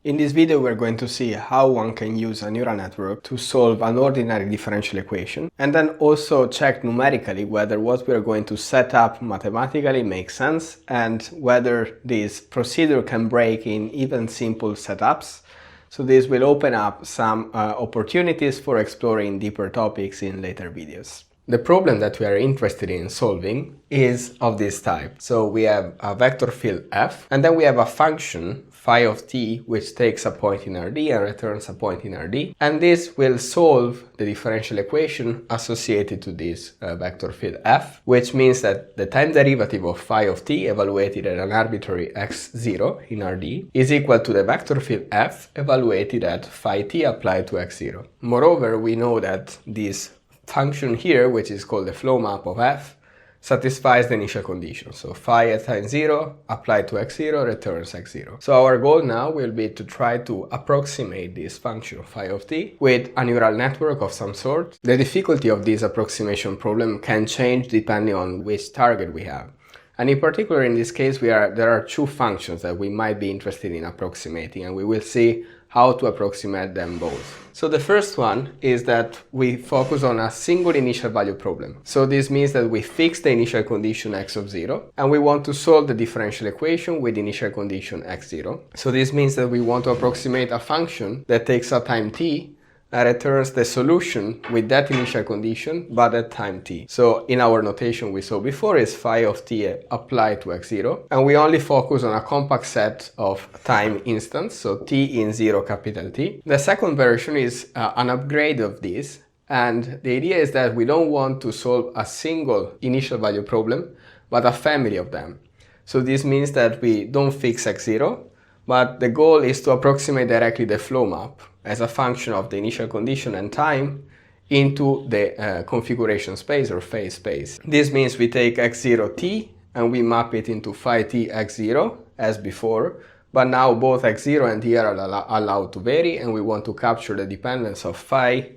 In this video we're going to see how one can use a neural network to solve an ordinary differential equation and then also check numerically whether what we are going to set up mathematically makes sense and whether this procedure can break in even simple setups. So this will open up some opportunities for exploring deeper topics in later videos. The problem that we are interested in solving is of this type. So we have a vector field f, and then we have a function phi of t which takes a point in Rd and returns a point in Rd, and this will solve the differential equation associated to this vector field f, which means that the time derivative of phi of t evaluated at an arbitrary x0 in Rd is equal to the vector field f evaluated at phi t applied to x0. Moreover, we know that this function here, which is called the flow map of f, satisfies the initial condition. So phi at time 0 applied to x0 returns x0. So our goal now will be to try to approximate this function phi of t with a neural network of some sort. The difficulty of this approximation problem can change depending on which target we have. And in particular, in this case, there are two functions that we might be interested in approximating, and we will see how to approximate them both. So the first one is that we focus on a single initial value problem. So this means that we fix the initial condition x of 0, and we want to solve the differential equation with initial condition x0. So this means that we want to approximate a function that takes a time t and returns the solution with that initial condition but at time t. So in our notation we saw before is phi of t applied to x0, and we only focus on a compact set of time instants, so t in 0 capital T. The second version is an upgrade of this, and the idea is that we don't want to solve a single initial value problem but a family of them. So this means that we don't fix x0, but the goal is to approximate directly the flow map as a function of the initial condition and time into the configuration space or phase space. This means we take x0 t and we map it into phi t x0 as before, but now both x0 and t are allowed to vary, and we want to capture the dependence of phi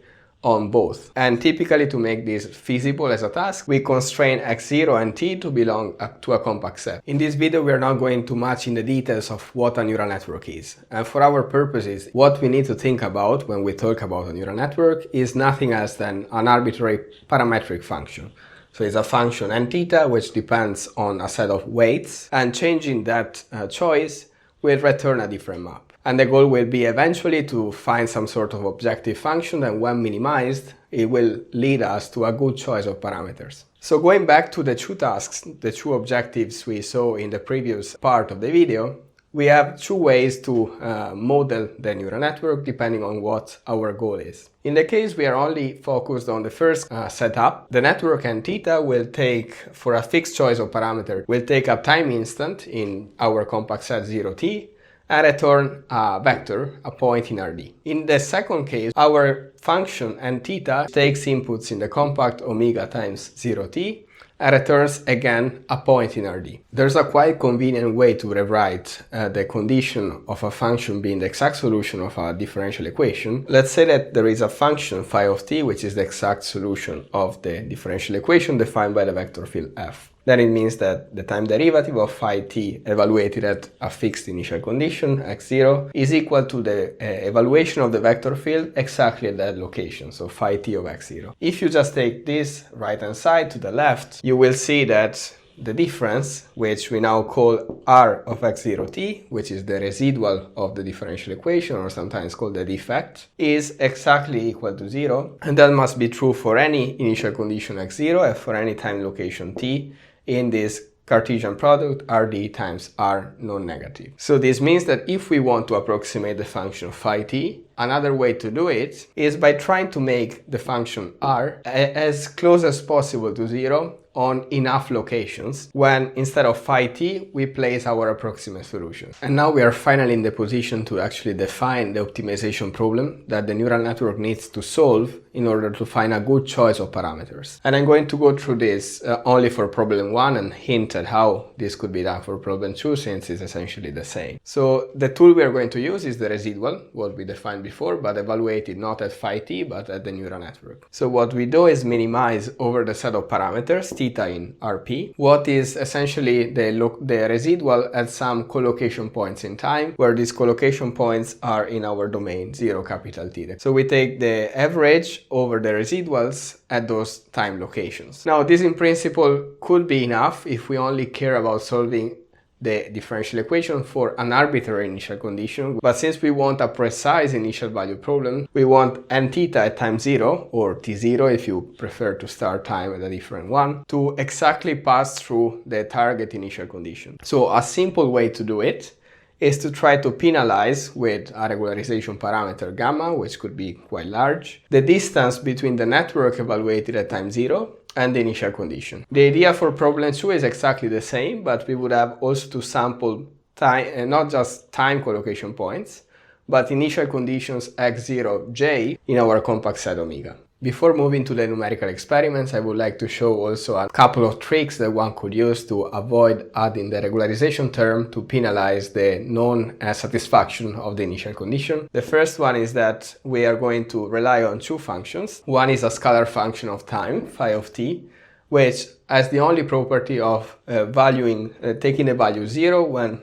on both. And typically, to make this feasible as a task, we constrain x0 and t to belong to a compact set. In this video, we are not going too much in the details of what a neural network is. And for our purposes, what we need to think about when we talk about a neural network is nothing else than an arbitrary parametric function. So it's a function n theta which depends on a set of weights, and changing that choice will return a different map. And the goal will be eventually to find some sort of objective function that, when minimized, it will lead us to a good choice of parameters. So going back to the two tasks, the two objectives we saw in the previous part of the video, we have two ways to model the neural network depending on what our goal is. In the case we are only focused on the first setup, the network n theta will take, for a fixed choice of parameter, will take a time instant in our compact set 0t, and return a vector, a point in Rd. In the second case, our function n theta takes inputs in the compact omega times 0t and returns again a point in Rd. There's a quite convenient way to rewrite the condition of a function being the exact solution of a differential equation. Let's say that there is a function phi of t which is the exact solution of the differential equation defined by the vector field f. Then it means that the time derivative of phi t evaluated at a fixed initial condition, x0, is equal to the evaluation of the vector field exactly at that location, so phi t of x0. If you just take this right-hand side to the left, you will see that the difference, which we now call r of x0t, which is the residual of the differential equation, or sometimes called the defect, is exactly equal to 0, and that must be true for any initial condition x0 and for any time location t in this Cartesian product Rd times r non-negative. So this means that if we want to approximate the function phi t, another way to do it is by trying to make the function r as close as possible to 0 on enough locations, when instead of phi t we place our approximate solution. And now we are finally in the position to actually define the optimization problem that the neural network needs to solve in order to find a good choice of parameters. And I'm going to go through this only for problem 1 and hint at how this could be done for problem 2, since it's essentially the same. So the tool we are going to use is the residual, what we defined before, but evaluated not at phi t but at the neural network. So what we do is minimize over the set of parameters theta in Rp, what is essentially the residual at some collocation points in time, where these collocation points are in our domain 0 capital T. So we take the average over the residuals at those time locations. Now this in principle could be enough if we only care about solving the differential equation for an arbitrary initial condition, but since we want a precise initial value problem, we want n theta at time 0, or t0 if you prefer to start time at a different one, to exactly pass through the target initial condition. So a simple way to do it is to try to penalize with a regularization parameter gamma, which could be quite large, the distance between the network evaluated at time 0 and the initial condition. The idea for problem 2 is exactly the same, but we would have also to sample time, not just time collocation points, but initial conditions x0, j in our compact set omega. Before moving to the numerical experiments, I would like to show also a couple of tricks that one could use to avoid adding the regularization term to penalize the non-satisfaction of the initial condition. The first one is that we are going to rely on two functions. One is a scalar function of time, phi of t, which has the only property of taking the value 0 when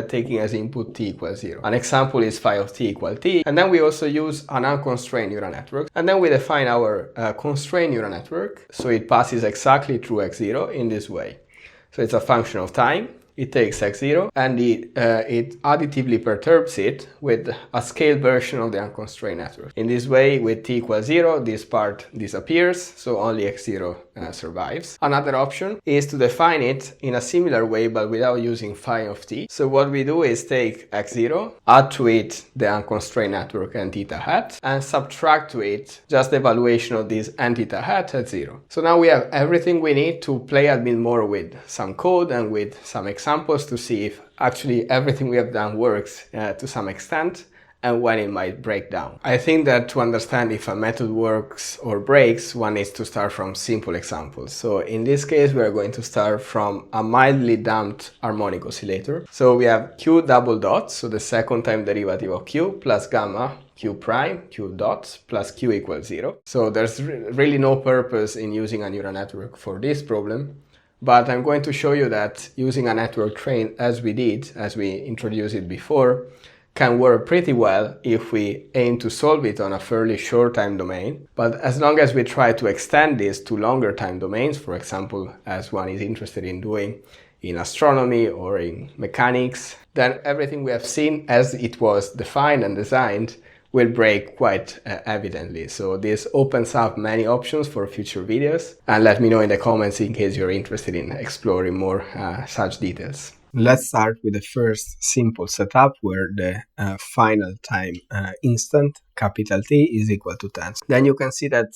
taking as input t equals 0. An example is phi of t equal t, and then we also use an unconstrained neural network, and then we define our constrained neural network, so it passes exactly through x0 in this way. So it's a function of time, it takes x0 and it additively perturbs it with a scaled version of the unconstrained network. In this way, with t equals 0, this part disappears, so only x0 survives. Another option is to define it in a similar way but without using phi of t. So what we do is take x0, add to it the unconstrained network n theta hat, and subtract to it just the evaluation of this n theta hat at 0. So now we have everything we need to play a bit more with some code and with some examples to see if actually everything we have done works to some extent and when it might break down. I think that to understand if a method works or breaks, one needs to start from simple examples. So in this case, we are going to start from a mildly damped harmonic oscillator. So we have q double dot, so the second time derivative of q, plus gamma q prime, q dot, plus q equals 0. So there's really no purpose in using a neural network for this problem. But I'm going to show you that using a network trained as we did, as we introduced it before, can work pretty well if we aim to solve it on a fairly short time domain. But as long as we try to extend this to longer time domains, for example, as one is interested in doing in astronomy or in mechanics, then everything we have seen as it was defined and designed will break quite evidently. So this opens up many options for future videos, and let me know in the comments in case you're interested in exploring more such details. Let's start with the first simple setup where the final time instant, capital T, is equal to 10. Then you can see that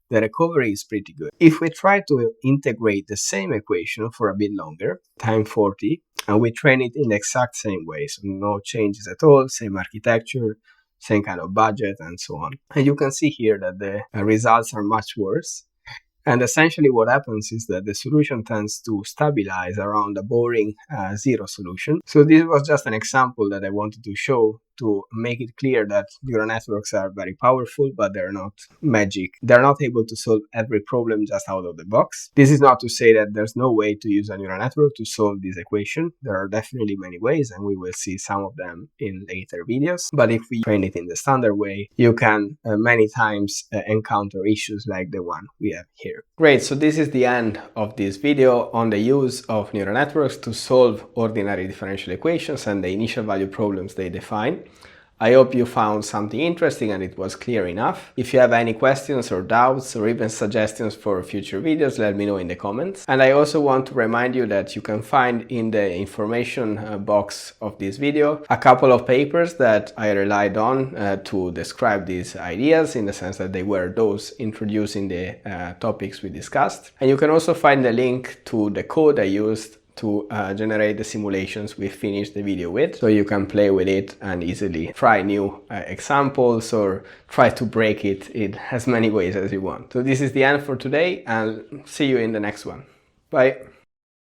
the recovery is pretty good. If we try to integrate the same equation for a bit longer, time 40, and we train it in the exact same way, so no changes at all, same architecture, same kind of budget, and so on. And you can see here that the results are much worse. And essentially what happens is that the solution tends to stabilize around a boring 0 solution. So this was just an example that I wanted to show to make it clear that neural networks are very powerful, but they're not magic. They're not able to solve every problem just out of the box. This is not to say that there's no way to use a neural network to solve this equation. There are definitely many ways, and we will see some of them in later videos. But if we train it in the standard way, you can many times encounter issues like the one we have here. Great, so this is the end of this video on the use of neural networks to solve ordinary differential equations and the initial value problems they define. I hope you found something interesting and it was clear enough. If you have any questions or doubts or even suggestions for future videos, let me know in the comments. And I also want to remind you that you can find in the information box of this video a couple of papers that I relied on to describe these ideas, in the sense that they were those introducing the topics we discussed. And you can also find the link to the code I used to generate the simulations we finished the video with, so you can play with it and easily try new examples or try to break it in as many ways as you want. So this is the end for today, and see you in the next one. Bye.